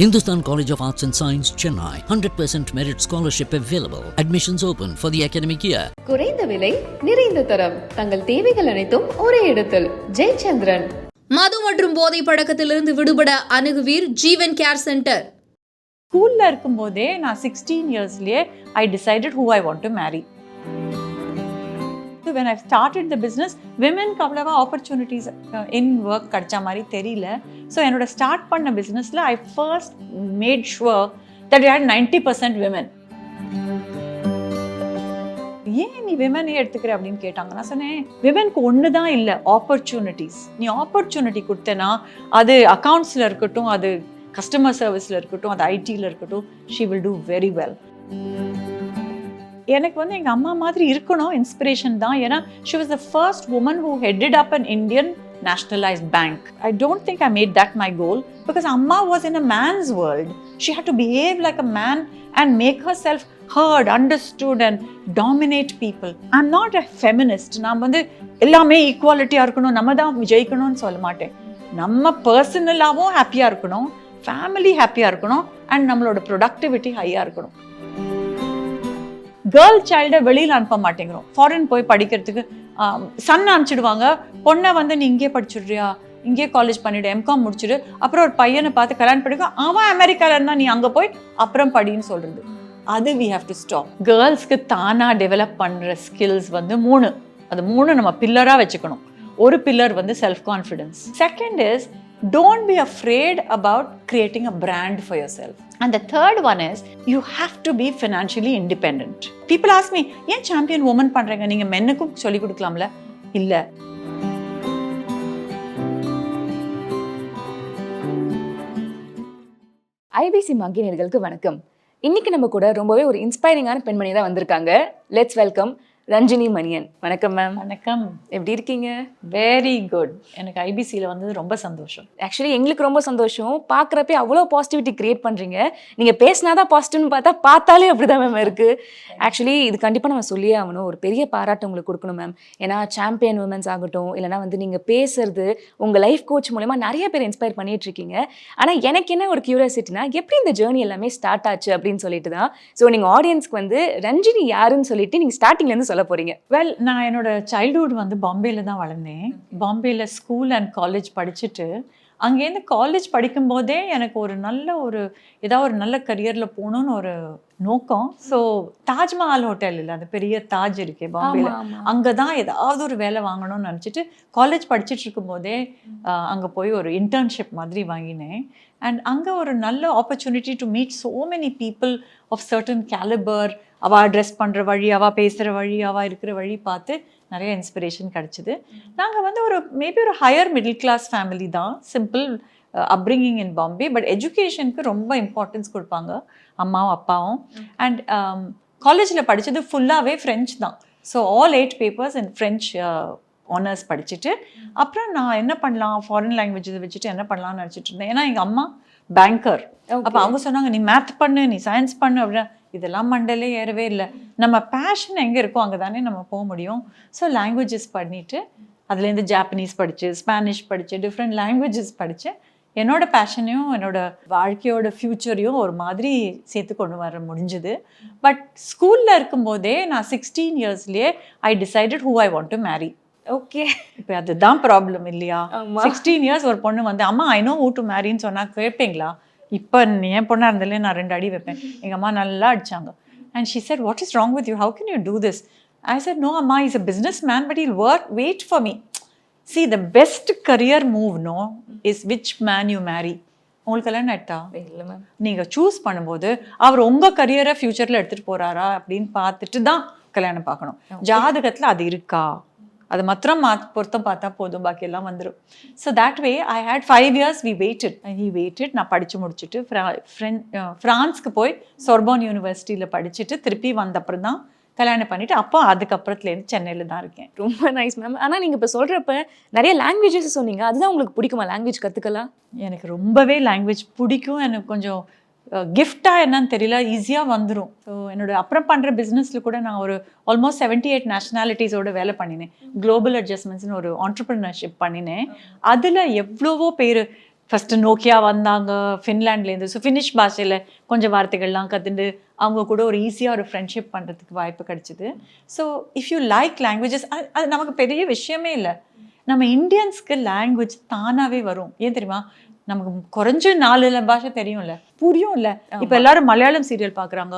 HINDUSTAN College of Arts and Science, Chennai. 100% merit scholarship available. Admissions open for the academic year. குறைந்த விலை, நிறைந்த தரம். தங்கள் தேவைகள் அனைத்தும் ஒரே இடத்தில். ஜெயச்சந்திரன். மது மற்றும் போதை பழக்கத்திலிருந்து விடுபட அணுகுவீர் ஜீவன் கேர் சென்டர். ஸ்கூல்ல இருக்கும்போதே நான் 16 இயர்ஸ்லயே I decided who I want to marry. When I started the business, womenக்கு அவ்வளவா ஆப்பர்ச்சுனிட்டிஸ் இன் ஒர்க் கிடைச்ச மாதிரி தெரியல. ஸோ என்னோட ஸ்டார்ட் பண்ண பிஸ்னஸில் I first made sure that I had 90% women. ஏன் நீ விமனே எடுத்துக்கிற அப்படின்னு கேட்டாங்க. நான் சொன்னேன், விமனுக்கு ஒன்று தான் இல்லை, ஆப்பர்ச்சுனிட்டிஸ். நீ ஆப்பர்ச்சுனிட்டி கொடுத்தேன்னா அது அக்கௌண்ட்ஸில் இருக்கட்டும், அது கஸ்டமர் சர்வீஸில் இருக்கட்டும், அது ஐடியில் இருக்கட்டும், she will do very well. எனக்கு வந்து எங்கள் அம்மா மாதிரி இருக்கணும் இன்ஸ்பிரேஷன் தான். ஏன்னா she was the first woman who headed up an Indian nationalized bank. I don't think I made that my goal because Amma was in a man's world. She had to behave like a man and make herself heard, understood and dominate people. I'm not a feminist. நான் வந்து எல்லாமே ஈக்குவாலிட்டியாக இருக்கணும், நம்ம தான் ஜெயிக்கணும்னு சொல்ல மாட்டேன். நம்ம பர்சனலாகவும் ஹாப்பியாக இருக்கணும், ஃபேமிலி ஹாப்பியாக இருக்கணும் அண்ட் நம்மளோட ப்ரொடக்டிவிட்டி ஹையாக இருக்கணும். கேர்ள் சைல்டை வெளியில் அனுப்ப மாட்டேங்கிறோம். ஃபாரின் போய் படிக்கிறதுக்கு சன் அனுப்பிச்சிடுவாங்க. பொண்ணை வந்து நீ இங்கே படிச்சுடுறியா, இங்கே காலேஜ் பண்ணிவிடு, எம்காம் முடிச்சுடு, அப்புறம் ஒரு பையனை பார்த்து கல்யாணம் பண்ணிக்கோ, அவன் அமெரிக்காவில் இருந்தால் நீ அங்கே போய் அப்புறம் படின்னு சொல்கிறது. அது we have to stop. கேர்ள்ஸ்க்கு தானாக டெவலப் பண்ணுற ஸ்கில்ஸ் வந்து 3. அது 3 நம்ம பில்லராக வச்சுக்கணும். ஒரு பில்லர் வந்து self confidence. Second is don't be afraid about creating a brand for yourself. And the third one is you have to be financially independent. People ask me, ஏன் champion woman பண்றீங்க, நீங்க மென்னுக்கும் சொல்லி கொடுக்கலாம்ல? இல்ல. IBC Mangai நேயர்களுக்கு வணக்கம். இன்னைக்கு நம்ம கூட ரொம்பவே ஒரு இன்ஸ்பைரிங்கான பெண்மணி தான் வந்திருக்காங்க. Let's welcome Ranjini Maniyan. வணக்கம் மேம். வணக்கம். எப்படி இருக்கீங்க? Very good. எனக்கு ஐபிசியில் வந்தது ரொம்ப சந்தோஷம். ஆக்சுவலி எங்களுக்கு ரொம்ப சந்தோஷம். பார்க்குறப்ப அவ்வளோ பாசிட்டிவிட்டி கிரியேட் பண்ணுறீங்க. நீங்கள் பேசினாதான் பாசிட்டிவ்னு பார்த்தாலே அப்படிதான் மேம் இருக்குது. ஆக்சுவலி இது கண்டிப்பாக நம்ம சொல்லியே ஆகணும். ஒரு பெரிய பாராட்டு உங்களுக்கு கொடுக்கணும் மேம். ஏன்னா சாம்பியன் உமன்ஸ் ஆகட்டும், இல்லைனா வந்து நீங்கள் பேசுறது உங்கள் லைஃப் கோச் மூலமா நிறைய பேர் இன்ஸ்பயர் பண்ணிட்டு இருக்கீங்க. ஆனால் எனக்கு என்ன ஒரு கியூரியாசிட்டினா, எப்படி இந்த ஜேர்னி எல்லாமே ஸ்டார்ட் ஆச்சு அப்படின்னு சொல்லிட்டு தான். ஸோ நீங்கள் ஆடியன்ஸ்க்கு வந்து ரஞ்சினி யாருன்னு சொல்லிட்டு நீங்கள் ஸ்டார்டிங்லேருந்து சொல்ல போறீங்க. வெல், நான் என்னோட சைல்ட்ஹுட் வந்து பாம்பேல தான் வளர்ந்தேன். பாம்பேல ஸ்கூல் அண்ட் காலேஜ் படிச்சுட்டு அங்கேருந்து காலேஜ் படிக்கும்போதே எனக்கு ஒரு ஏதாவது ஒரு நல்ல கரியரில் போகணுன்னு ஒரு நோக்கம். ஸோ தாஜ்மஹால் ஹோட்டல் இல்லை, அது பெரிய தாஜ் இருக்கே பாம்பேல, அங்கே தான் ஏதாவது ஒரு வேலை வாங்கணும்னு நினச்சிட்டு காலேஜ் படிச்சுட்டு இருக்கும்போதே அங்கே போய் ஒரு இன்டர்ன்ஷிப் மாதிரி வாங்கினேன். அண்ட் அங்கே ஒரு நல்ல opportunity to meet so many people of certain calibre. அவள் ட்ரெஸ் பண்ணுற வழி, அவள் பேசுகிற வழி, அவள் இருக்கிற வழி பார்த்து நிறைய இன்ஸ்பிரேஷன் கிடச்சிது. நாங்கள் வந்து மேபி ஒரு ஹையர் மிடில் கிளாஸ் ஃபேமிலி தான், simple upbringing in Bombay. But எஜுகேஷனுக்கு ரொம்ப இம்பார்ட்டன்ஸ் கொடுப்பாங்க அம்மாவும் அப்பாவும். அண்ட் காலேஜில் படித்தது ஃபுல்லாகவே ஃப்ரெஞ்ச் தான். ஸோ ஆல் 8 பேப்பர்ஸ் இன் ஃப்ரெஞ்ச் ஆனர்ஸ் படிச்சுட்டு அப்புறம் நான் என்ன பண்ணலாம், ஃபாரின் லாங்குவேஜஸ் வச்சுட்டு என்ன பண்ணலாம்னு நினச்சிட்டு இருந்தேன். ஏன்னா எங்கள் அம்மா பேங்கர். அப்போ அவங்க சொன்னாங்க, நீ மேத் பண்ணு, நீ சயின்ஸ் பண்ணு அப்படின்னா. இதெல்லாம் மண்டலே ஏறவே இல்லை. நம்ம பேஷன் எங்கே இருக்கோ அங்கே தானே நம்ம போக முடியும். ஸோ லாங்குவேஜஸ் பண்ணிவிட்டு அதுலேருந்து ஜாப்பனீஸ் படித்து, ஸ்பானிஷ் படித்து, டிஃப்ரெண்ட் லாங்குவேஜஸ் படித்து என்னோட பேஷனையும் என்னோட வாழ்க்கையோட ஃப்யூச்சரையும் ஒரு மாதிரி சேர்த்து கொண்டு வர முடிஞ்சுது. பட் ஸ்கூலில் இருக்கும்போதே நான் 16 இயர்ஸ்லேயே I decided who I want to marry. Okay, இப்போ அதுதான் ப்ராப்ளம் இல்லையா? 16 இயர்ஸ் ஒரு பொண்ணு வந்து அம்மா I know who to marryன்னு சொன்னால் கேட்பீங்களா? இப்போ என் பொண்ணாக இருந்தாலே நான் 2 அடி வைப்பேன். எங்கள் அம்மா நல்லா அடித்தாங்க. And she said, what is wrong with you? How can you do this? I said, no Amma, he's a businessman but he'll wait for me. See, the best career move is which man you marry. உங்களுக்கு கல்யாணம் ஆயிட்டா? இல்லை ma'am. நீங்கள் choose பண்ணும்போது அவர் உங்கள் கரியரை ஃப்யூச்சரில் எடுத்துகிட்டு போகிறாரா அப்படின்னு பார்த்துட்டு தான் கல்யாணம் பார்க்கணும். ஜாதகத்தில் அது இருக்கா, அது மாத்திரம் பொருத்தம் பார்த்தா போதும், பாக்கி எல்லாம் வந்துடும். So that way I had 5 years we waited. He waited. நான் படித்து முடிச்சுட்டு ஃப்ரான்ஸ்க்கு போய் சொர்போன் யூனிவர்சிட்டியில் படிச்சுட்டு திருப்பி வந்த அப்புறம் தான் கல்யாணம் பண்ணிவிட்டு அப்போ அதுக்கப்புறத்துலேருந்து சென்னையில் தான் இருக்கேன். ரொம்ப நைஸ் மேம். ஆனால் நீங்கள் இப்போ சொல்கிறப்ப நிறைய லாங்குவேஜஸ் சொன்னீங்க, அதுதான் உங்களுக்கு பிடிக்குமா? லாங்குவேஜ் கற்றுக்கலாம்? எனக்கு ரொம்பவே லாங்குவேஜ் பிடிக்கும். எனக்கு கொஞ்சம் கிஃப்டாக என்னன்னு தெரியல, ஈஸியாக வந்துடும். ஸோ என்னோட அப்புறம் பண்ணுற பிஸ்னஸில் கூட நான் ஒரு ஆல்மோஸ்ட் 78 நேஷனாலிட்டிஸோட வேலை பண்ணினேன். குளோபல் அட்ஜஸ்ட்மெண்ட்ஸ்னு ஒரு ஆண்டர்ப்ரினர்ஷிப் பண்ணினேன். அதில் எவ்வளவோ பேர் ஃபஸ்ட்டு நோக்கியா வந்தாங்க ஃபின்லாண்ட்லேருந்து. ஸோ ஃபினிஷ் பாஷையில் கொஞ்சம் வார்த்தைகள்லாம் கற்றுண்டு அவங்க கூட ஒரு ஈஸியாக ஒரு ஃப்ரெண்ட்ஷிப் பண்ணுறதுக்கு வாய்ப்பு கிடச்சிது. So if you like languages, அது நமக்கு பெரிய விஷயமே இல்லை. நம்ம இந்தியன்ஸ்க்கு லாங்குவேஜ் தானாகவே வரும். ஏன் தெரியுமா? நமக்கு குறைஞ்ச 4 பாஷை தெரியும்ல, புரியும் இல்லை. இப்போ எல்லாரும் மலையாளம் சீரியல் பார்க்குறாங்க,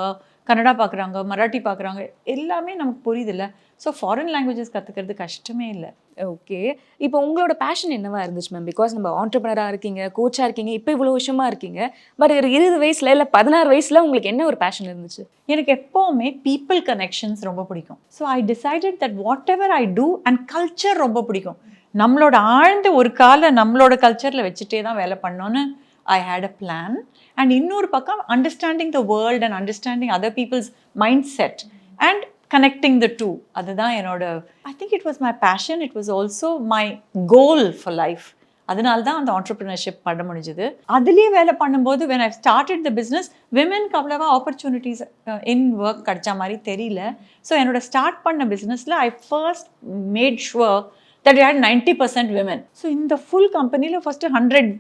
கன்னடா பார்க்குறாங்க, மராட்டி பார்க்குறாங்க, எல்லாமே நமக்கு புரியுது இல்லை. ஸோ ஃபாரின் லாங்குவேஜஸ் கற்றுக்கிறது கஷ்டமே இல்லை. ஓகே, இப்போ உங்களோட பேஷன் என்னவா இருந்துச்சு மேம்? பிகாஸ் நம்ம ஆண்டர்ப்ரனராக இருக்கீங்க, கோச்சாக இருக்கீங்க, இப்போ இவ்வளோ வருஷமாக இருக்கீங்க. பட் ஒரு 20 வயசில் இல்லை 16 வயசில் உங்களுக்கு என்ன ஒரு பேஷன் இருந்துச்சு? எனக்கு எப்போவுமே பீப்புள் கனெக்ஷன்ஸ் ரொம்ப பிடிக்கும். So I decided that whatever I do, and culture ரொம்ப பிடிக்கும். நம்மளோட ஆழ்ந்த ஒரு நம்மளோட கல்ச்சரில் வச்சுட்டே தான் வேலை பண்ணோன்னு ஐ ஹேட் அ பிளான். அண்ட் இன்னொரு பக்கம் understanding the world and understanding other peoples mind set and connecting the two. அதுதான் என்னோட, I think it was my passion, it was also my goal for life. அதனால தான் அந்த entrepreneurship பண்ண முடிஞ்சது. அதுலேயே வேலை பண்ணும்போது when I started the business, womenக்கு அவ்வளவா ஆப்பர்ச்சுனிட்டிஸ் in work கிடைச்ச மாதிரி தெரியல. ஸோ என்னோட ஸ்டார்ட் பண்ண பிஸ்னஸில் I first made sure that we had 90% women. So இந்த ஃபுல் கம்பெனியில் ஃபஸ்ட்டு 100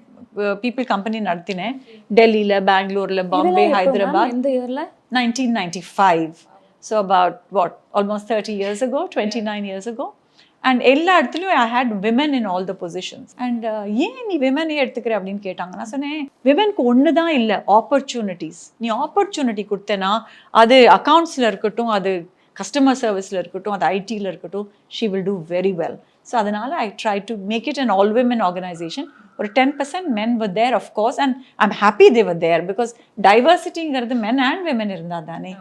people கம்பெனி நடத்தினேன். டெல்லியில், பெங்களூரில், பாம்பே, ஹைதராபாத். இந்த இயரில் 1995. So about what, almost 30 years ago, 29 years ago. And எல்லா இடத்துலையும் I had women in all the positions. And ஏன் நீ விமனே எடுத்துக்கிற அப்படின்னு கேட்டாங்க. நான் சொன்னேன், விமனுக்கு ஒன்று தான் இல்லை, ஆப்பர்ச்சுனிட்டிஸ். நீ ஆப்பர்ச்சுனிட்டி கொடுத்தேன்னா அது அக்கௌண்ட்ஸில் இருக்கட்டும், அது கஸ்டமர் சர்வீஸில் இருக்கட்டும், அது ஐடியில் இருக்கட்டும், she will do very well. So அதனால் I tried to make it an all women organization. ஒரு 10% men were there, of course, and I'm happy they were there because diversity-ங்கிறது men and women இருந்தால் தானே.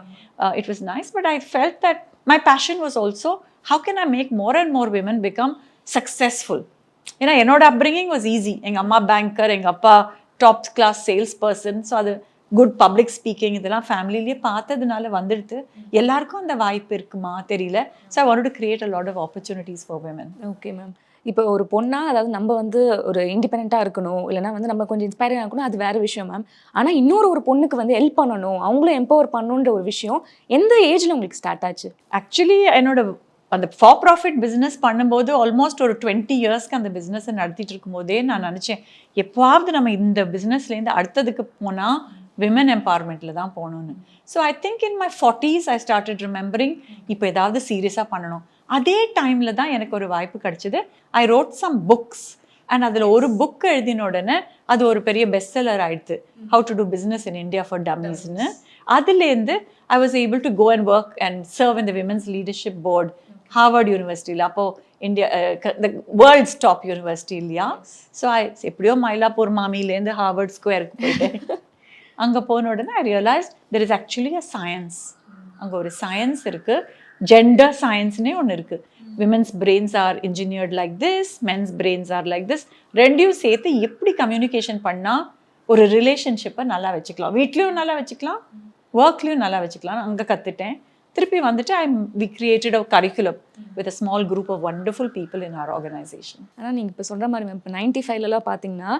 It was nice, but I felt that my passion was also, how can I make more and more women become successful? ஏன்னா என்னோட upbringing was easy. எங்கள் அம்மா banker, எங்கள் அப்பா top class sales person. So அது good public speaking இதெல்லாம் ஃபேமிலிலேயே பார்த்ததுனால வந்துடுது. எல்லாருக்கும் அந்த வாய்ப்பு இருக்குமா தெரியல. So I wanted to create a lot of opportunities for women. Okay ma'am, இப்போ ஒரு பொண்ணா, அதாவது நம்ம வந்து ஒரு இண்டிபெண்ட்டாக இருக்கணும், இல்லைனா வந்து நம்ம கொஞ்சம் இன்ஸ்பைரிங் இருக்கணும், அது வேறு விஷயம் மேம். ஆனால் ஒரு பொண்ணுக்கு வந்து ஹெல்ப் பண்ணணும், அவங்களும் எம்பவர் பண்ணணுன்ற ஒரு விஷயம் எந்த ஏஜில் உங்களுக்கு ஸ்டார்ட் ஆச்சு? ஆக்சுவலி என்னோட அந்த ஃபார் ப்ராஃபிட் பிஸ்னஸ் பண்ணும்போது ஆல்மோஸ்ட் ஒரு 20 இயர்ஸ்க்கு அந்த பிஸ்னஸை நடத்திட்டு இருக்கும்போதே நான் நினச்சேன், எப்போவாவது நம்ம இந்த பிஸ்னஸ்லேருந்து அடுத்ததுக்கு போனால் விமன் எம்பவர்மெண்ட்டில் தான் போகணுன்னு. So I think in my 40s I started remembering, இப்போ ஏதாவது சீரியஸாக பண்ணணும். அதே டைமில் தான் எனக்கு ஒரு வாய்ப்பு கிடச்சிது. I wrote some books and அதில் ஒரு புக் எழுதின உடனே அது ஒரு பெரிய பெஸ்ட் செல்லர் ஆயிடுது, how to do business in India for டம்மீஸ்ன்னு. அதுலேருந்து I was able to go and work and serve in the women's leadership board ஹார்வர்ட் யூனிவர்சிட்டியில். அப்போது India the world's top university இல்லையா. ஸோ எப்படியோ மயிலாப்பூர் மாமியிலேருந்து ஹார்வர்ட் ஸ்கொயருக்கு போயிட்டேன். அங்கே போன உடனே I realised there is actually a science. அங்கே ஒரு சயின்ஸ் இருக்குது, ஜெண்டர் சயின்ஸ்னே ஒன்று இருக்குது. Women's brains are engineered like this, men's brains are like this. ரெண்டையும் சேர்த்து எப்படி கம்யூனிகேஷன் பண்ணால் ஒரு ரிலேஷன்ஷிப்பை நல்லா வச்சுக்கலாம், வீட்லேயும் நல்லா வச்சுக்கலாம், ஒர்க்லேயும் நல்லா வச்சுக்கலாம். அங்கே கற்றுட்டேன். திருப்பி வந்துட்டு we created a curriculum with a small group of wonderful people in our organization. ஆனால் நீங்கள் இப்போ சொல்கிற மாதிரி மேம், இப்போ 95லலாம் பார்த்தீங்கன்னா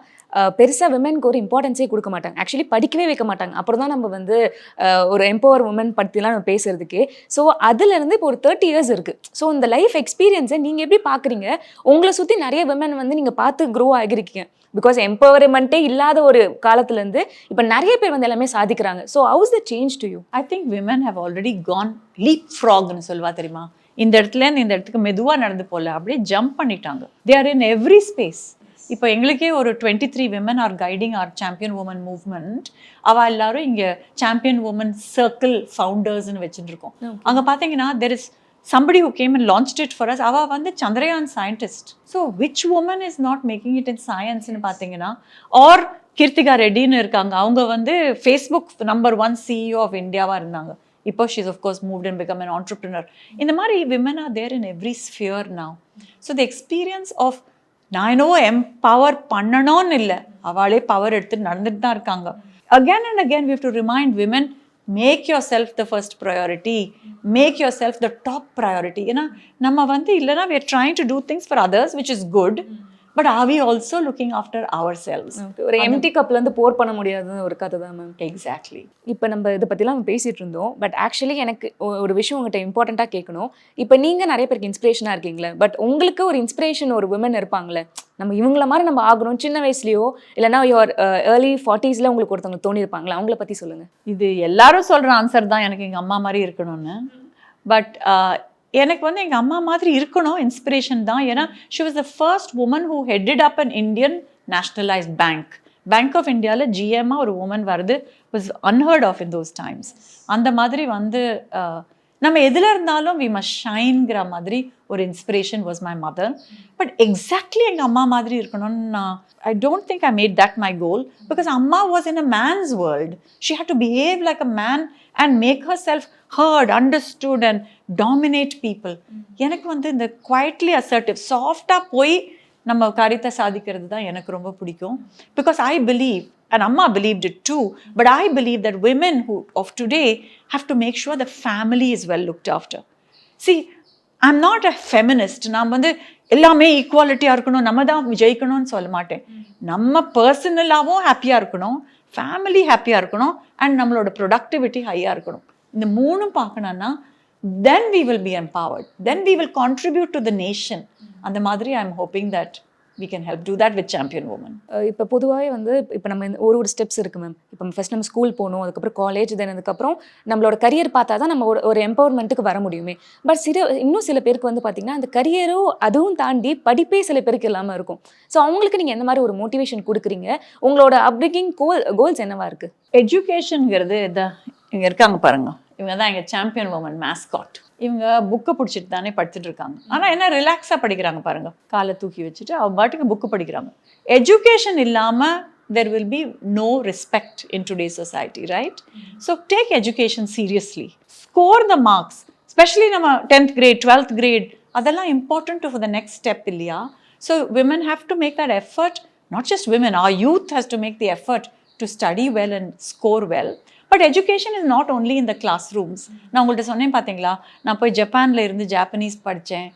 பெருசாக விமென்க்கு ஒரு இம்பார்ட்டன்ஸே கொடுக்க மாட்டாங்க, ஆக்சுவலி படிக்கவே வைக்க மாட்டாங்க. அப்புறம் தான் நம்ம வந்து ஒரு எம்பவர் உமன் பற்றிலாம் நம்ம பேசுறதுக்கு. ஸோ அதுலேருந்து இப்போ ஒரு 30 இயர்ஸ் இருக்குது. ஸோ இந்த லைஃப் எக்ஸ்பீரியன்ஸை நீங்கள் எப்படி பார்க்குறீங்க? உங்களை சுற்றி நிறைய விமன் வந்து நீங்கள் பார்த்து க்ரோ ஆகிருக்கீங்க. பிகாஸ் எம்பவர்மெண்ட்டே இல்லாத ஒரு காலத்துலேருந்து இப்போ நிறைய பேர் வந்து எல்லாமே சாதிக்கிறாங்க. So how's the change to you? I think women have already gone leap ஃப்ராக்னு சொல்லுவா தெரியுமா. இந்த இடத்துலேருந்து இந்த இடத்துக்கு மெதுவாக நடந்து போகல, அப்படியே ஜம்ப் பண்ணிட்டாங்க. They are in every space. இப்போ எங்களுக்கே ஒரு 23 women are guiding are champion woman movement. அவள் எல்லாரும் இங்கே சாம்பியன் உமன் சர்க்கிள் ஃபவுண்டர்ஸ்ன்னு வச்சுட்டு இருக்கோம். அங்கே பார்த்தீங்கன்னா there is somebody who came and launched it for us. Ava வந்து Chandrayaan scientist. So which woman is not making it in science னு பார்த்தீங்கன்னா, or கீர்த்திகா ரெட்டின்னு இருக்காங்க, அவங்க வந்து ஃபேஸ்புக் நம்பர் 1 CEO of இந்தியாவாக இருந்தாங்க. இப்போ she's of course moved and become an entrepreneur. இந்த மாதிரி women are there in every sphere now. So the experience of நான் என்னவோ எம்பவர் பண்ணணும்னு இல்லை, அவளே பவர் எடுத்து நடந்துட்டு தான் இருக்காங்க. Again and again we have to remind women, make yourself the first priority, make yourself the top priority. ஏன்னா நம்ம வந்து இல்லைனா we are trying to do things for others which is good, but are we also looking after ourselves? ஒரு empty கப்ல இருந்து போர் பண்ண முடியாதுன்னு ஒரு கதை தான் மேம். Exactly. இப்போ நம்ம இதை பற்றிலாம் பேசிகிட்டு இருந்தோம். பட் ஆக்சுவலி எனக்கு ஒரு விஷயம் உங்கள்கிட்ட இம்பார்ட்டண்ட்டாக கேட்கணும். இப்போ நீங்கள் நிறைய பேருக்கு இன்ஸ்பிரேஷனாக இருக்கீங்களே, பட் உங்களுக்கு ஒரு இன்ஸ்பிரேஷன் ஒரு விமன் இருப்பாங்களே, நம்ம இவங்கள மாதிரி நம்ம ஆகணும் சின்ன வயசுலையோ இல்லைனா யுவர் ஏர்லி 40s உங்களுக்கு ஒருத்தவங்க தோணியிருப்பாங்களா, அவங்கள பற்றி சொல்லுங்கள். இது எல்லாரும் சொல்கிற ஆன்சர் தான், எனக்கு எங்கள் அம்மா மாதிரி இருக்கணும்னு. பட் எனக்கு வந்து எங்கள் அம்மா மாதிரி இருக்கணும் இன்ஸ்பிரேஷன் தான். ஏன்னா she was the first woman who headed up an Indian nationalised bank of இந்தியாவில் ஜிஎம்மாக ஒரு உமன் வருது was unheard of in those times. அந்த மாதிரி வந்து நம்ம எதில் இருந்தாலும் வி மஸ்ட் ஷைன்கிற மாதிரி ஒரு inspiration was my mother. But exactly எங்கள் அம்மா மாதிரி இருக்கணும்னு நான் I don't think I made that my goal, because அம்மா was in a man's world. She had to behave like a man and make herself heard, understood and dominate people. எனக்கு வந்து இந்த quietly assertive, soft-ஆ போய் நம்ம காரியத்தை சாதிக்கிறது தான் எனக்கு ரொம்ப பிடிக்கும். Because I believe, and Amma believed it too, but I believe that women who of today have to make sure the family is well looked after. See, I'm not a feminist. நான் வந்து எல்லாமே ஈக்குவாலிட்டியாக இருக்கணும், நம்ம தான் ஜெயிக்கணும்னு சொல்ல மாட்டேன். நம்ம பர்சனலாகவும் ஹாப்பியாக இருக்கணும், ஃபேமிலி ஹாப்பியாக இருக்கணும், அண்ட் நம்மளோட ப்ரொடக்டிவிட்டி ஹையாக இருக்கணும். இந்த மூணும் பார்க்கணுன்னா then we will be empowered, then we will contribute to the nation. அந்த மாதிரி I'm hoping that we can help do that with Champion Women. இப்போ பொதுவாகவே வந்து இப்போ நம்ம ஒரு ஸ்டெப்ஸ் இருக்குது மேம். இப்போ ஃபர்ஸ்ட் நம்ம ஸ்கூல் போகணும், அதுக்கப்புறம் காலேஜ், தென் அதுக்கப்புறம் நம்மளோட கரியர் பார்த்தா தான் நம்ம ஒரு எம்பவர்மெண்ட்டுக்கு வர முடியுமே. பட் இன்னும் சில பேருக்கு வந்து பார்த்திங்கன்னா அந்த கரியரும் அதுவும் தாண்டி படிப்பே சில பேருக்கு இல்லாமல் இருக்கும். ஸோ அவங்களுக்கு நீங்கள் எந்த மாதிரி ஒரு மோட்டிவேஷன் கொடுக்குறீங்க? உங்களோட அப்ரிங்கிங் கோல்ஸ் என்னவா இருக்குது? எஜுகேஷனுங்கிறது இங்கே இருக்காங்க பாருங்க, இவங்க தான் எங்கள் சாம்பியன் உமன் மேஸ்காட். இவங்க புக்கை பிடிச்சிட்டு தானே படிச்சுட்டு இருக்காங்க. ஆனால் என்ன ரிலாக்ஸாக படிக்கிறாங்க பாருங்க, காலை தூக்கி வச்சுட்டு அவங்க பாட்டுக்கு புக்கு படிக்கிறாங்க. எஜுகேஷன் இல்லாமல் there will be no respect in today's society, right? So take education seriously. Score the marks, especially நம்ம 10th grade, 12th grade, அதெல்லாம் important for the next step இல்லையா? So women have to make that effort, not just women, our youth has to make the effort to study well and score well. But education is not only in the classrooms. நான் உங்கள்கிட்ட சொன்னேன் பார்த்தீங்களா, நான் போய் ஜப்பானில் இருந்து Japanese படித்தேன்,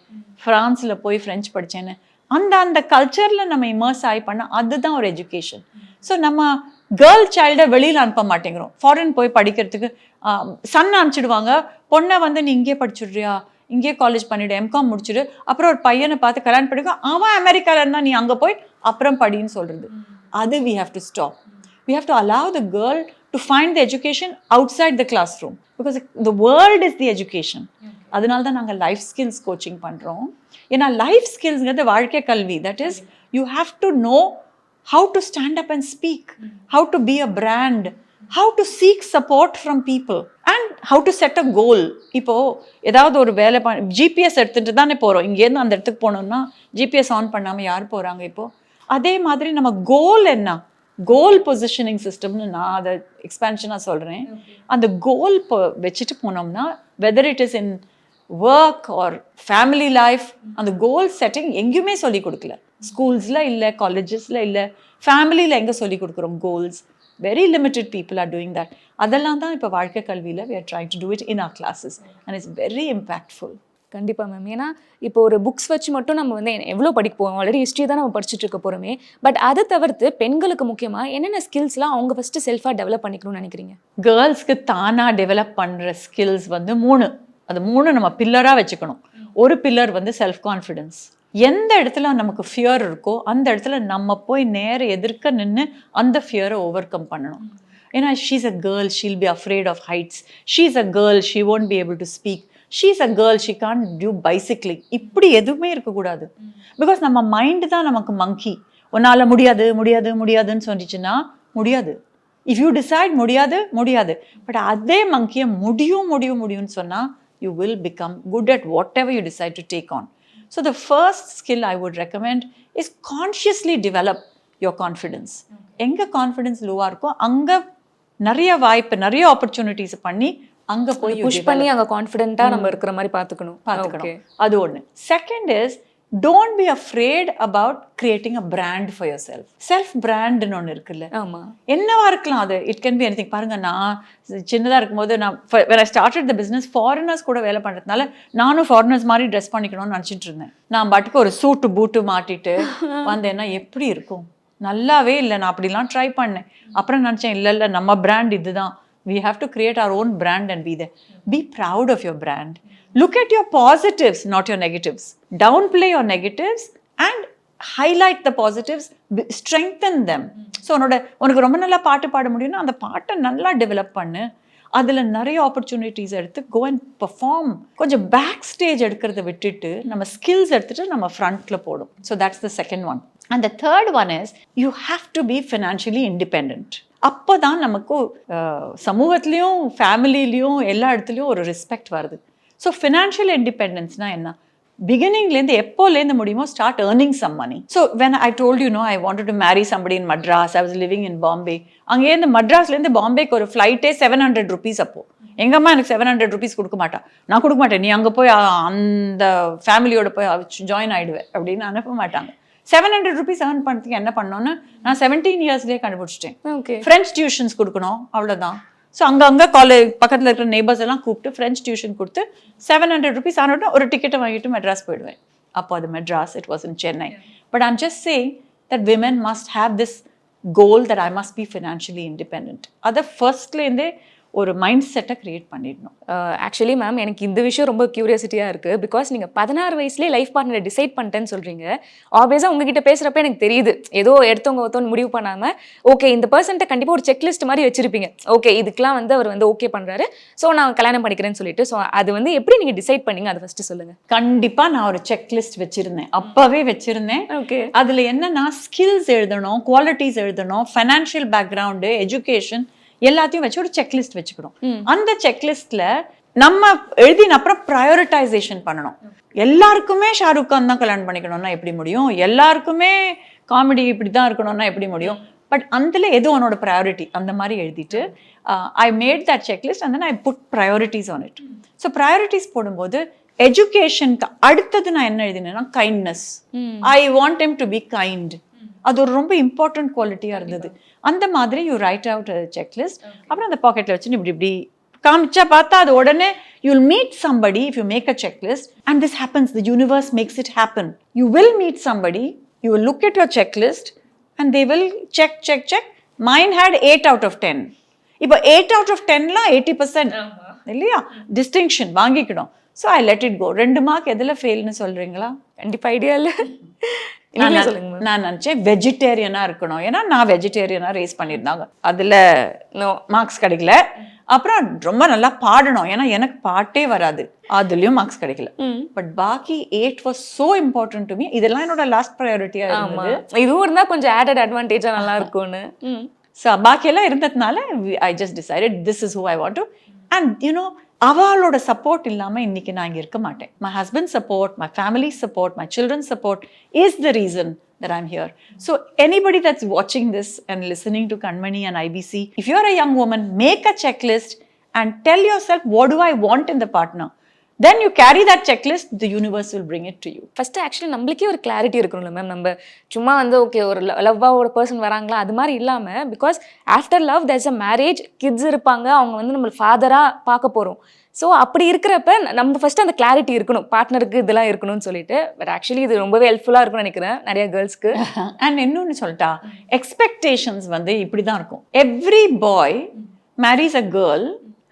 ஃப்ரான்ஸில் போய் ஃப்ரெஞ்ச் படித்தேன்னு. அந்த கல்ச்சரில் நம்ம இமர்ஸ் ஆகி பண்ணால் அதுதான் ஒரு எஜுகேஷன். ஸோ நம்ம கேர்ள் சைல்டை வெளியில் அனுப்ப மாட்டேங்கிறோம். ஃபாரின் போய் படிக்கிறதுக்கு சன் அனுப்பிச்சிடுவாங்க, பொண்ணை வந்து நீ இங்கே படிச்சுடுறியா, இங்கே காலேஜ் பண்ணிவிடு, எம்காம் முடிச்சுடு, அப்புறம் ஒரு பையனை பார்த்து கல்யாணம் பண்ணிக்கோ, அவன் அமெரிக்காவில் இருந்தால் நீ அங்கே போய் அப்புறம் படின்னு சொல்கிறது. அது we have to stop. We have to allow the girl to find the education outside the classroom, because the world is the education. அதனால தான் நாங்கள் லைஃப் ஸ்கில்ஸ் கோச்சிங் பண்ணுறோம். ஏன்னா லைஃப் ஸ்கில்ஸ்ங்கிறது வாழ்க்கை கல்வி. That is you have to know how to stand up and speak, how to be a brand, how to seek support from people and how to set a goal. இப்போ ஏதாவது ஒரு வேலை GPS எடுத்துகிட்டு தானே போகிறோம், இங்கேருந்து அந்த இடத்துக்கு போனோம்னா ஜிபிஎஸ் ஆன் பண்ணாமல் யார் போகிறாங்க? இப்போது அதே மாதிரி நம்ம கோல் என்ன, கோல் பொசிஷனிங் சிஸ்டம்னு நான் அதை எக்ஸ்பேன்ஷனாக சொல்கிறேன். அந்த கோல் வச்சுட்டு போனோம்னா whether it is in work or family life, அந்த கோல் செட்டிங் எங்கேயுமே சொல்லிக் கொடுக்கல. ஸ்கூல்ஸில் இல்லை, காலேஜஸில் இல்லை, ஃபேமிலியில் எங்கே சொல்லிக் கொடுக்குறோம் goals? Very limited people are doing that. அதெல்லாம் தான் இப்போ வாழ்க்கை கல்வியில் we are trying to do it in our classes and it's very impactful. கண்டிப்பாக மேம். ஏன்னா இப்போ ஒரு புக்ஸ் வச்சு மட்டும் நம்ம வந்து எவ்வளோ படிக்க போவோம், ஆல்ரெடி ஹிஸ்ட்ரி தான் நம்ம படிச்சுட்டு இருக்க போகிறோமே. பட் அதை தவிர்த்து பெண்களுக்கு முக்கியமாக என்னென்ன ஸ்கில்ஸ்லாம் அவங்க ஃபஸ்ட்டு செல்ஃபாக டெவலப் பண்ணிக்கணும்னு நினைக்கிறீங்க? கேர்ள்ஸ்க்கு தானாக டெவலப் பண்ணுற ஸ்கில்ஸ் வந்து 3. அது 3 நம்ம பில்லராக வச்சுக்கணும். ஒரு பில்லர் வந்து செல்ஃப் கான்ஃபிடென்ஸ். எந்த இடத்துல நமக்கு ஃபியர் இருக்கோ அந்த இடத்துல நம்ம போய் நேர எதிர்க்க நின்று அந்த ஃபியரை ஓவர் கம் பண்ணணும். ஏன்னா she's a girl, she'll be afraid of heights. She's a girl, she won't be able to speak. She's a girl, she can't do bicycling. இப்படி எதுவுமே இருக்கக்கூடாது. பிகாஸ் நம்ம மைண்டு தான் நமக்கு மங்கி. உன்னால் முடியாது முடியாது முடியாதுன்னு சொன்னிச்சுன்னா முடியாது. இஃப் யூ டிசைட் முடியாது முடியாது, பட் அதே மங்கியை முடியும் முடியும் முடியும்னு சொன்னால் you will become good at whatever you decide to take on. So the first skill I would recommend is consciously develop your confidence. எங்க கான்ஃபிடன்ஸ் லோவாக இருக்கோ அங்கே நிறைய வாய்ப்பு, நிறைய ஆப்பர்ச்சுனிட்டிஸ் பண்ணி அங்கே போய் புஷ் பண்ணி அங்கே கான்ஃபிடென்ட்டாக நம்ம இருக்கிற மாதிரி பார்த்துக்கணும். அது ஒன்று. Second is Don't be afraid about creating a brand for yourself. Self brand னு ஒன்று இருக்குல்ல, என்னவா இருக்கலாம் அது. It can be anything. பாருங்க, நான் சின்னதாக இருக்கும்போது when I started the business, foreigners கூட வேலை பண்ணுறதுனால நானும் ஃபாரினர்ஸ் மாதிரி ட்ரெஸ் பண்ணிக்கணும்னு நினச்சிட்டு இருந்தேன். நான் பாட்டுக்கு ஒரு சூட்டு பூட்டு மாட்டிட்டு வந்தேன்னா எப்படி இருக்கும், நல்லாவே இல்லை. நான் அப்படிலாம் ட்ரை பண்ணேன். அப்புறம் நினச்சேன், இல்லை நம்ம பிராண்ட் இதுதான். We have to create our own brand and be there. Be proud of your brand. Look at your positives, not your negatives. Downplay your negatives and highlight the positives, strengthen them. So உனக்கு ரொம்ப நல்லா பாட்டு பாட முடியும்னா அந்த பாட்டை நல்லா develop பண்ணு. அதில் நிறைய ஆப்பர்ச்சுனிட்டிஸ் எடுத்து go and perform. கொஞ்சம் பேக் ஸ்டேஜ் எடுக்கிறத விட்டுட்டு நம்ம ஸ்கில்ஸ் எடுத்துட்டு நம்ம ஃப்ரண்ட்டில் போடும். So that's the second one. And the third one is you have to be financially independent. அப்போ தான் நமக்கு சமூகத்துலேயும் ஃபேமிலிலையும் எல்லா இடத்துலையும் ஒரு ரெஸ்பெக்ட் வருது. ஸோ ஃபினான்ஷியல் இண்டிபெண்டன்ஸ்னால் என்ன? பிகினிங்லேருந்து எப்போலேருந்து முடியுமோ start earning some money. So when I told you know I wanted to marry somebody in Madras, I was living in Bombay. அங்கேருந்து மட்ராஸ்லேருந்து பாம்பேக்கு ஒரு ஃப்ளைட்டே 700 rupees. அப்போது எங்கள் அம்மா எனக்கு 700 rupees கொடுக்க மாட்டா. நான் கொடுக்க மாட்டேன், நீ அங்கே போய் அந்த ஃபேமிலியோட போய் ஜாயின் ஆகிடுவேன் அப்படின்னு அனுப்ப மாட்டாங்க. 700 rupees ஏர்ன் பண்ணுறதுக்கு என்ன பண்ணோன்னு நான் 17 yearsலேயே கண்டுபிடிச்சிட்டேன். ஃப்ரெஞ்ச் டியூஷன்ஸ் கொடுக்கணும், அவ்வளோதான். ஸோ அங்கங்கே பக்கத்தில் இருக்கிற நெய்பர்ஸ் எல்லாம் கூப்பிட்டு ஃப்ரெஞ்ச் டியூஷன் கொடுத்து 700 rupees ஆனோடனே ஒரு டிக்கெட்டை வாங்கிட்டு மெட்ராஸ் போயிடுவேன். அப்போ அது Madras, it was in Chennai. But I'm just saying that women must have this goal that I must be financially independent. அதை ஃபர்ஸ்ட்லேருந்தே ஒரு மைண்ட் செட்டை க்ரியேட் பண்ணிடணும். ஆக்சுவலி மேம், எனக்கு இந்த விஷயம் ரொம்ப க்யூரியாசிட்டியாக இருக்குது. பிகாஸ் நீங்கள் 16 வயசுலேயே லைஃப் பார்ட்னரை டிசைட் பண்ணிட்டேன்னு சொல்கிறீங்க. ஆப்வியஸாக உங்ககிட்ட பேசுகிறப்ப எனக்கு தெரியுது, ஏதோ ஒருத்தவங்க முடிவு பண்ணாமல் ஓகே இந்த பர்சன்ட்டை கண்டிப்பாக ஒரு செக்லிஸ்ட் மாதிரி வச்சுருப்பீங்க. ஓகே இதுக்கெலாம் அவர் ஓகே பண்ணுறாரு, ஸோ நான் கல்யாணம் பண்ணிக்கிறேன்னு சொல்லிட்டு. ஸோ அது எப்படி நீங்கள் டிசைட் பண்ணீங்க, அதை ஃபஸ்ட்டு சொல்லுங்கள். கண்டிப்பாக நான் ஒரு செக்லிஸ்ட் வச்சுருந்தேன், அப்போவே வச்சுருந்தேன். ஓகே, அதில் என்னன்னா ஸ்கில்ஸ் எழுதணும், குவாலிட்டிஸ் எழுதணும், ஃபைனான்ஷியல் பேக்ரவுண்டு, எஜுகேஷன் எல்லாத்தையும் வச்சு ஒரு செக்லிஸ்ட் வச்சுக்கணும். அந்த செக்லிஸ்ட்ல நம்ம எழுதின அப்புறம் ப்ரையாரிட்டைசேஷன் பண்ணணும். எல்லாருக்குமே ஷாருக் கான் தான் கல்யாணம் பண்ணிக்கணும்னா எப்படி முடியும்? எல்லாருக்குமே காமெடி இப்படி தான் இருக்கணும்னா எப்படி முடியும்? பட் அதில் எது உன்னோட ப்ரையாரிட்டி அந்த மாதிரி எழுதிட்டு I made that checklist and then I put priorities on it. So priorities போடும்போது எஜுகேஷனுக்கு அடுத்தது நான் என்ன எழுதினேன்னா kindness. I want him to be kind. அது ஒரு ரொம்ப இம்பார்ட்டன்ட் குவாலிட்டியாக இருந்தது. அந்த மாதிரி யூ ரைட் அவுட் செக்லிஸ்ட். அப்புறம் அந்த பாக்கெட்டில் வச்சு இப்படி காமிச்சா பார்த்தா அது உடனே you will meet somebody if you make a checklist and this happens. The universe makes it happen. You will meet somebody, you will look at your checklist and they will check. Mine had 8 out of 10. இப்போ 8 out of 10லாம் 80% இல்லையா, distinction வாங்கிக்கணும். So I let it go. 2 mark எதில் ஃபெயில்னு சொல்கிறீங்களா? கண்டிப்பாக idea இல்லை. நான் நினச்சேன் வெஜிடேரியனாக இருக்கணும். ஏன்னா நான் வெஜிடேரியனாக ரேஸ் பண்ணியிருந்தாங்க, அதில் மார்க்ஸ் கிடைக்கல. அப்புறம் ரொம்ப நல்லா பாடணும், ஏன்னா எனக்கு பாட்டே வராது, அதுலேயும் மார்க்ஸ் கிடைக்கல. பட் பாக்கி 8 was so important to me. இதெல்லாம் என்னோட லாஸ்ட் ப்ரையாரிட்டியாக இருந்தது. இதுவும் இருந்தால் கொஞ்சம் ஆடட் அட்வான்டேஜாக நல்லா இருக்கும்னு. ஸோ பாக்கியெல்லாம் இருந்ததுனால I just decided this is who I want to. And you know அவளோட சப்போர்ட் இல்லாமல் இன்னைக்கு நான் இங்கே இருக்க மாட்டேன். My husband support, my family support, my children support is the reason that I'm here. So anybody that's watching this and listening to Kanmani and IBC, if you're a young woman, make a checklist and tell yourself, what do I want in the partner? Then you carry that checklist, the universe will bring it to you. First actually நம்மளுக்கே ஒரு clarity இருக்கணும்ல ma'am. நம்ம சும்மா okay ஒரு லவ்வாக ஒரு person வராங்களா அது மாதிரி இல்லாமல், because after love there's a marriage, kids இருப்பாங்க, அவங்க நம்ம ஃபாதராக பார்க்க போகிறோம். ஸோ அப்படி இருக்கிறப்ப நம்ம ஃபர்ஸ்ட் அந்த கிளாரிட்டி இருக்கணும், பார்ட்னருக்கு இதெல்லாம் இருக்கணும்னு சொல்லிட்டு. பட் ஆக்சுவலி இது ரொம்பவே ஹெல்ப்ஃபுல்லாக இருக்கும்னு நினைக்கிறேன் நிறைய கேர்ள்ஸ்க்கு. அண்ட் இன்னொன்று சொல்லிட்டா, எக்ஸ்பெக்டேஷன்ஸ் இப்படி தான் இருக்கும். Every boy marries a girl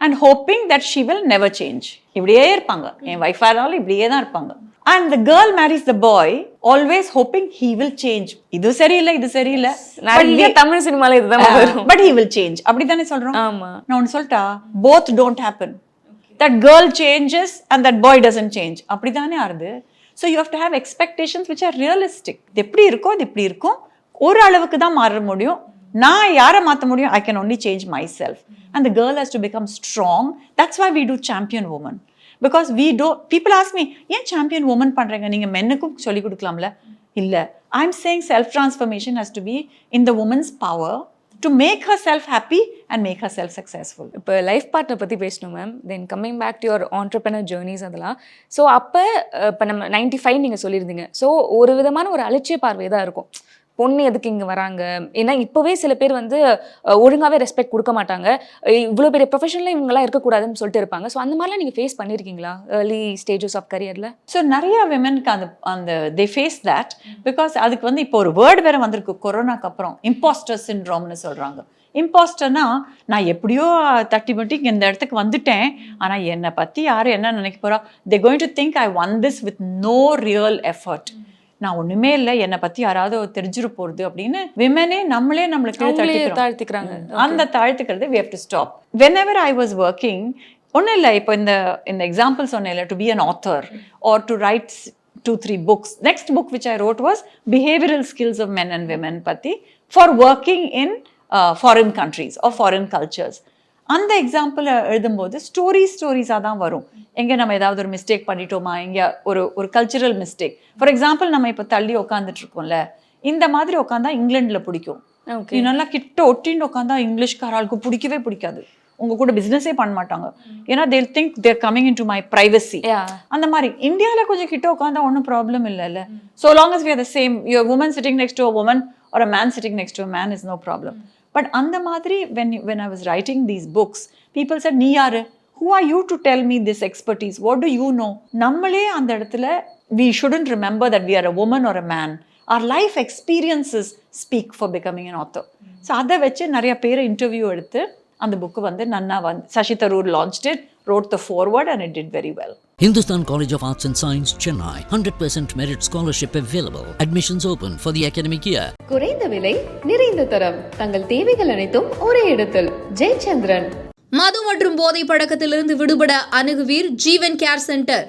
and hoping that she will never change. இப்படியே இருப்பாங்க, என் வைஃபா இருந்தாலும் இப்படியே தான் இருப்பாங்க. And the girl marries the boy always hoping he will change. இது சரியில்லை, இது சரியில்லை. நிறைய தமிழ் சினிமால இதுதான் வரும். But he will change. அப்படிதானே சொல்றோம். ஆமா. நான் ஒன்னு சொல்லிட்டா, both don't happen. That girl changes and that boy doesn't change. அப்படிதானே ஆறுது. So you have to have expectations which are realistic. இது எப்படி இருக்கோ இது இப்படி இருக்கும், ஒரு அளவுக்கு தான் மாற முடியும். நான் யாரை மாற்ற முடியும்? I can only change myself. And the girl has to become strong. That's why we do champion woman. Because we do, people ask me, ஏன் champion woman பண்றீங்க, நீங்க மென்னுக்கும் சொல்லி கொடுக்கலாம்ல? இல்ல, I'm saying self transformation has to be in the woman's power to make herself happy and make herself successful. இப்போ life partner பற்றி பேசணும் ma'am. Then coming back to your entrepreneur journeys அதெல்லாம். So அப்போ இப்போ நம்ம 95 நீங்கள் சொல்லியிருந்தீங்க. ஸோ ஒரு விதமான ஒரு அலட்சிய பார்வை தான் இருக்கும். பொண்ணு எதுக்கு இங்கே வராங்க, ஏன்னா இப்போவே சில பேர் வந்து ஒழுங்காகவே ரெஸ்பெக்ட் கொடுக்க மாட்டாங்க, இவ்வளோ பெரிய ப்ரொஃபஷனில் இவங்களாம் இருக்கக்கூடாதுன்னு சொல்லிட்டு இருப்பாங்க. ஸோ அந்த மாதிரிலாம் நீங்கள் ஃபேஸ் பண்ணியிருக்கீங்களா ஏர்லி ஸ்டேஜஸ் ஆஃப் கரியரில்? ஸோ நிறைய விமென்க்கு அந்த தே ஃபேஸ் தட். பிகாஸ் அதுக்கு வந்து இப்போ ஒரு வேர்டு வேறு வந்திருக்கு கொரோனாக்கு அப்புறம், இம்பாஸ்டர் சிண்ட்ரோம்னு சொல்கிறாங்க. இம்பாஸ்டர்னா நான் எப்படியோ தட்டி மட்டி இந்த இடத்துக்கு வந்துட்டேன், ஆனால் என்னை பற்றி யார் என்ன நினைக்க போகிறா, they going to think I won this with no real effort. நான் ஒண்ணுமே இல்லை, என்னை பத்தி யாராவது தெரிஞ்சிட போறது அப்படின்னு விமனே நம்மளே நம்மளுக்கு தாழ்த்திக்கிறாங்க. அந்த தாழ்த்துக்கிறது we have to stop. Whenever I was working, ஒன்றும் இல்லை, இப்போ இந்த எக்ஸாம்பிள் சொன்னேன், to be an author or to write 2-3 books. Next book which I wrote was behavioral skills of men and women பத்தி for working in foreign countries or foreign cultures. அந்த example எழுதும்போது ஸ்டோரிஸாக தான் வரும். எங்கே நம்ம ஏதாவது ஒரு மிஸ்டேக் பண்ணிட்டோமா, எங்கே ஒரு கல்ச்சுரல் மிஸ்டேக். ஃபார் எக்ஸாம்பிள் நம்ம இப்போ தள்ளி உட்காந்துட்டு இருக்கோம்ல, இந்த மாதிரி உட்காந்தா இங்கிலாண்டில் பிடிக்கும். நல்லா கிட்ட ஒட்டின்னு உட்காந்தா இங்கிலீஷ்காராளுக்கு பிடிக்கவே பிடிக்காது, உங்க கூட பிஸ்னஸே பண்ண மாட்டாங்க. ஏன்னா they'll think they're coming into my privacy. அந்த மாதிரி இந்தியாவில் கொஞ்சம் கிட்ட உட்காந்தா ஒன்றும் ப்ராப்ளம் இல்லைல்ல. So long as we are the same, your woman sitting next to a woman or a man sitting next to a man is no problem. But அந்த மாதிரி when I was writing these books, people said, நீ யாரு, who are you to tell me this expertise, what do you know? நம்மளே அந்த இடத்துல we shouldn't remember that we are a woman or a man. Our life experiences speak for becoming an author. So அதை வச்சு நிறைய பேர் interview எடுத்து அந்த book வந்து நன்னா வந்து Shashi Tharoor launched it, wrote the foreword and it did very well. Hindustan College of Arts and Science, Chennai. 100% merit scholarship available. Admissions open for the academic year. குறைந்த விலை, நிறைந்த தரம், தங்கள் தேவைகள் அனைத்தும் ஒரே இடத்தில். ஜெயச்சந்திரன். மது மற்றும் போதை பழக்கத்திலிருந்து விடுபட அணுகுவீர் ஜீவன் கேர் சென்டர்.